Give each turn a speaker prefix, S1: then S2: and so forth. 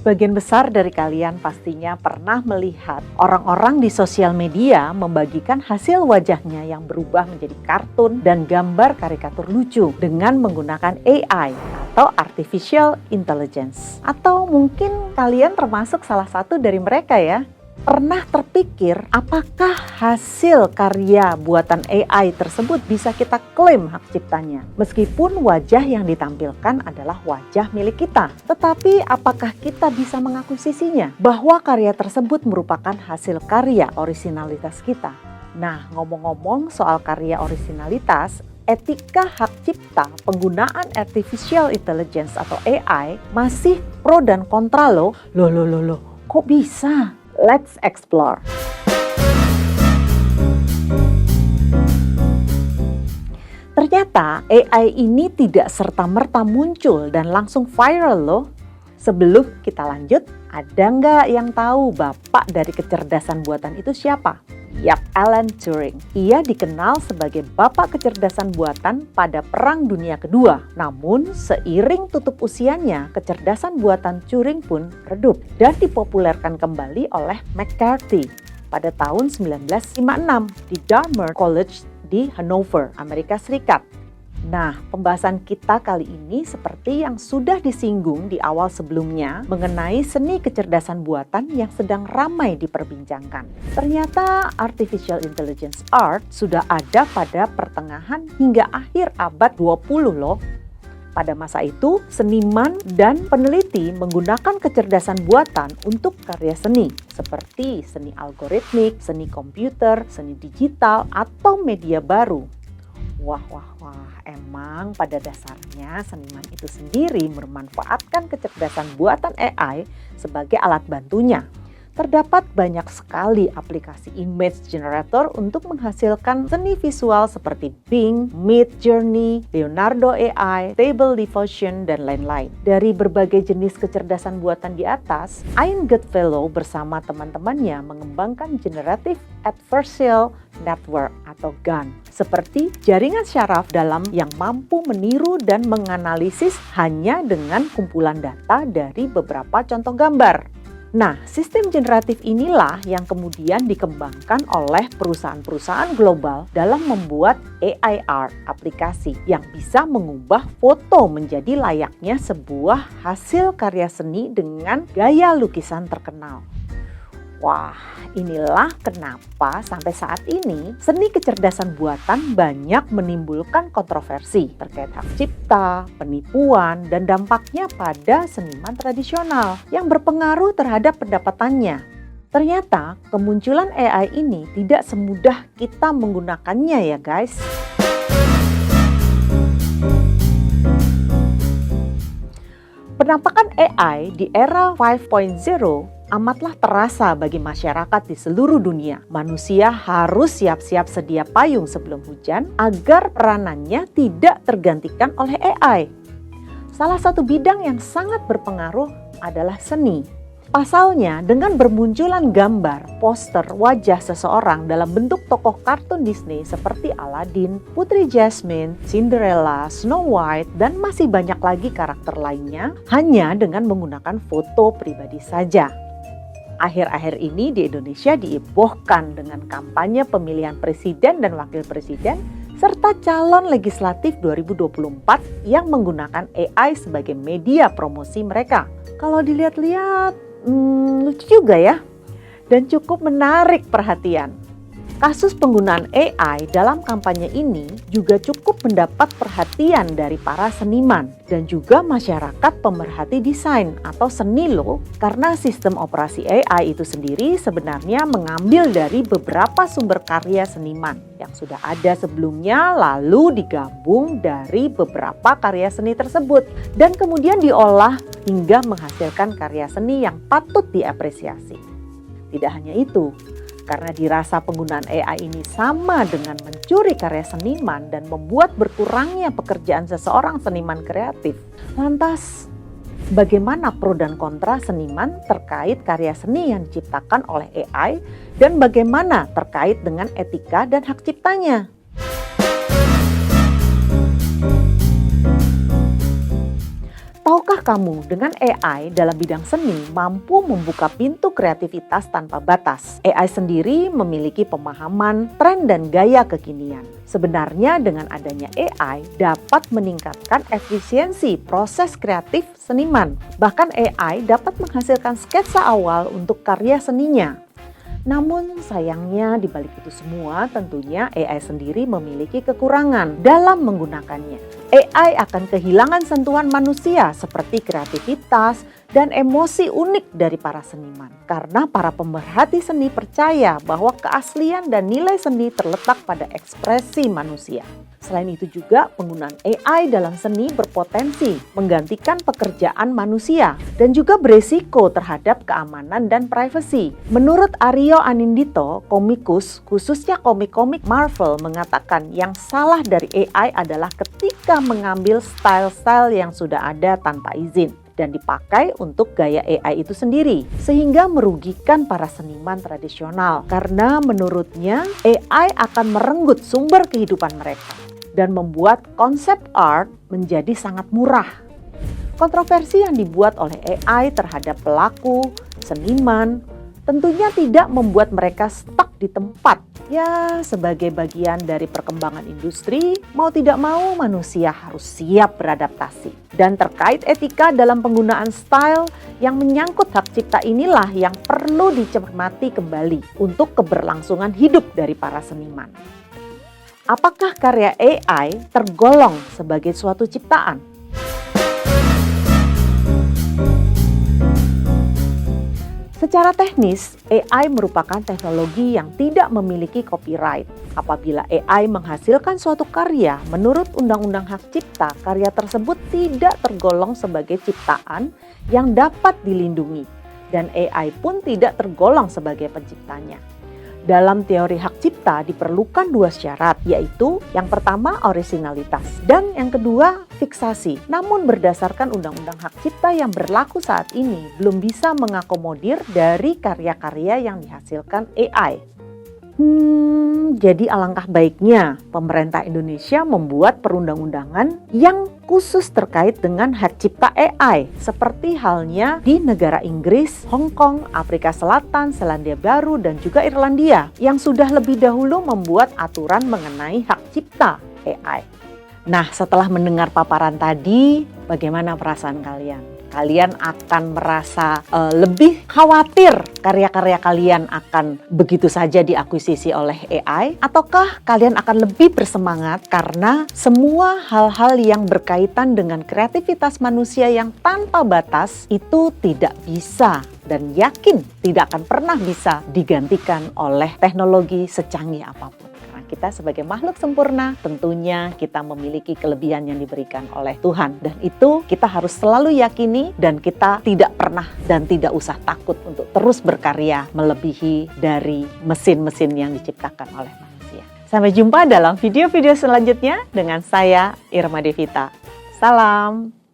S1: Sebagian besar dari kalian pastinya pernah melihat orang-orang di sosial media membagikan hasil wajahnya yang berubah menjadi kartun dan gambar karikatur lucu dengan menggunakan AI atau Artificial Intelligence. Atau mungkin kalian termasuk salah satu dari mereka ya. Pernah terpikir apakah hasil karya buatan AI tersebut bisa kita klaim hak ciptanya? Meskipun wajah yang ditampilkan adalah wajah milik kita. Tetapi apakah kita bisa mengakuisisinya? Bahwa karya tersebut merupakan hasil karya orisinalitas kita. Nah, ngomong-ngomong soal karya orisinalitas, etika hak cipta penggunaan Artificial Intelligence atau AI masih pro dan kontra loh. Loh, kok bisa? Let's explore. Ternyata AI ini tidak serta-merta muncul dan langsung viral loh. Sebelum kita lanjut, ada nggak yang tahu bapak dari kecerdasan buatan itu siapa? Yap, Alan Turing. Ia dikenal sebagai bapak kecerdasan buatan pada Perang Dunia Kedua. Namun, seiring tutup usianya, kecerdasan buatan Turing pun redup dan dipopulerkan kembali oleh McCarthy pada tahun 1956 di Dartmouth College di Hanover, Amerika Serikat. Nah, pembahasan kita kali ini seperti yang sudah disinggung di awal sebelumnya mengenai seni kecerdasan buatan yang sedang ramai diperbincangkan. Ternyata Artificial Intelligence Art sudah ada pada pertengahan hingga akhir abad 20 loh. Pada masa itu, seniman dan peneliti menggunakan kecerdasan buatan untuk karya seni seperti seni algoritmik, seni komputer, seni digital, atau media baru. Wah, emang pada dasarnya seniman itu sendiri memanfaatkan kecerdasan buatan AI sebagai alat bantunya. Terdapat banyak sekali aplikasi image generator untuk menghasilkan seni visual seperti Bing, Midjourney, Leonardo AI, Stable Diffusion, dan lain-lain. Dari berbagai jenis kecerdasan buatan di atas, Ian Goodfellow bersama teman-temannya mengembangkan Generative Adversarial Network atau GAN, seperti jaringan syaraf dalam yang mampu meniru dan menganalisis hanya dengan kumpulan data dari beberapa contoh gambar. Nah, sistem generatif inilah yang kemudian dikembangkan oleh perusahaan-perusahaan global dalam membuat AI art aplikasi yang bisa mengubah foto menjadi layaknya sebuah hasil karya seni dengan gaya lukisan terkenal. Wah, inilah kenapa sampai saat ini seni kecerdasan buatan banyak menimbulkan kontroversi terkait hak cipta, penipuan, dan dampaknya pada seniman tradisional yang berpengaruh terhadap pendapatannya. Ternyata kemunculan AI ini tidak semudah kita menggunakannya ya guys. Penampakan AI di era 5.0 amatlah terasa bagi masyarakat di seluruh dunia. Manusia harus siap-siap sedia payung sebelum hujan agar peranannya tidak tergantikan oleh AI. Salah satu bidang yang sangat berpengaruh adalah seni. Pasalnya, dengan bermunculan gambar, poster, wajah seseorang dalam bentuk tokoh kartun Disney seperti Aladdin, Putri Jasmine, Cinderella, Snow White, dan masih banyak lagi karakter lainnya hanya dengan menggunakan foto pribadi saja. Akhir-akhir ini di Indonesia dihebohkan dengan kampanye pemilihan presiden dan wakil presiden serta calon legislatif 2024 yang menggunakan AI sebagai media promosi mereka. Kalau dilihat-lihat, lucu juga ya, dan cukup menarik perhatian. Kasus penggunaan AI dalam kampanye ini juga cukup mendapat perhatian dari para seniman dan juga masyarakat pemerhati desain atau seni loh, karena sistem operasi AI itu sendiri sebenarnya mengambil dari beberapa sumber karya seniman yang sudah ada sebelumnya lalu digabung dari beberapa karya seni tersebut dan kemudian diolah hingga menghasilkan karya seni yang patut diapresiasi. Tidak hanya itu, karena dirasa penggunaan AI ini sama dengan mencuri karya seniman dan membuat berkurangnya pekerjaan seseorang seniman kreatif. Lantas, bagaimana pro dan kontra seniman terkait karya seni yang diciptakan oleh AI dan bagaimana terkait dengan etika dan hak ciptanya? Tahukah kamu dengan AI dalam bidang seni mampu membuka pintu kreativitas tanpa batas. AI sendiri memiliki pemahaman, tren, dan gaya kekinian. Sebenarnya dengan adanya AI dapat meningkatkan efisiensi proses kreatif seniman. Bahkan AI dapat menghasilkan sketsa awal untuk karya seninya. Namun sayangnya di balik itu semua tentunya AI sendiri memiliki kekurangan dalam menggunakannya. AI akan kehilangan sentuhan manusia seperti kreativitas dan emosi unik dari para seniman. Karena para pemerhati seni percaya bahwa keaslian dan nilai seni terletak pada ekspresi manusia. Selain itu juga penggunaan AI dalam seni berpotensi menggantikan pekerjaan manusia dan juga beresiko terhadap keamanan dan privasi. Menurut Ario Anindito, komikus khususnya komik-komik Marvel mengatakan yang salah dari AI adalah ketika mengambil style-style yang sudah ada tanpa izin dan dipakai untuk gaya AI itu sendiri, sehingga merugikan para seniman tradisional karena menurutnya AI akan merenggut sumber kehidupan mereka dan membuat konsep art menjadi sangat murah. Kontroversi yang dibuat oleh AI terhadap pelaku, seniman, tentunya tidak membuat mereka stuck di tempat. Ya, sebagai bagian dari perkembangan industri, mau tidak mau manusia harus siap beradaptasi. Dan terkait etika dalam penggunaan style yang menyangkut hak cipta inilah yang perlu dicermati kembali untuk keberlangsungan hidup dari para seniman. Apakah karya AI tergolong sebagai suatu ciptaan? Secara teknis, AI merupakan teknologi yang tidak memiliki copyright. Apabila AI menghasilkan suatu karya menurut Undang-Undang Hak Cipta, karya tersebut tidak tergolong sebagai ciptaan yang dapat dilindungi, dan AI pun tidak tergolong sebagai penciptanya. Dalam teori hak cipta diperlukan dua syarat, yaitu yang pertama orisinalitas dan yang kedua fiksasi. Namun berdasarkan Undang-Undang Hak Cipta yang berlaku saat ini belum bisa mengakomodir dari karya-karya yang dihasilkan AI. Jadi alangkah baiknya pemerintah Indonesia membuat perundang-undangan yang khusus terkait dengan hak cipta AI, seperti halnya di negara Inggris, Hong Kong, Afrika Selatan, Selandia Baru, dan juga Irlandia yang sudah lebih dahulu membuat aturan mengenai hak cipta AI. Nah, setelah mendengar paparan tadi, bagaimana perasaan kalian? Kalian akan merasa lebih khawatir karya-karya kalian akan begitu saja diakuisisi oleh AI? Ataukah kalian akan lebih bersemangat karena semua hal-hal yang berkaitan dengan kreativitas manusia yang tanpa batas itu tidak bisa dan yakin tidak akan pernah bisa digantikan oleh teknologi secanggih apapun? Kita sebagai makhluk sempurna tentunya kita memiliki kelebihan yang diberikan oleh Tuhan, dan itu kita harus selalu yakini dan kita tidak pernah dan tidak usah takut untuk terus berkarya melebihi dari mesin-mesin yang diciptakan oleh manusia. Sampai jumpa dalam video-video selanjutnya dengan saya Irma Devita. Salam.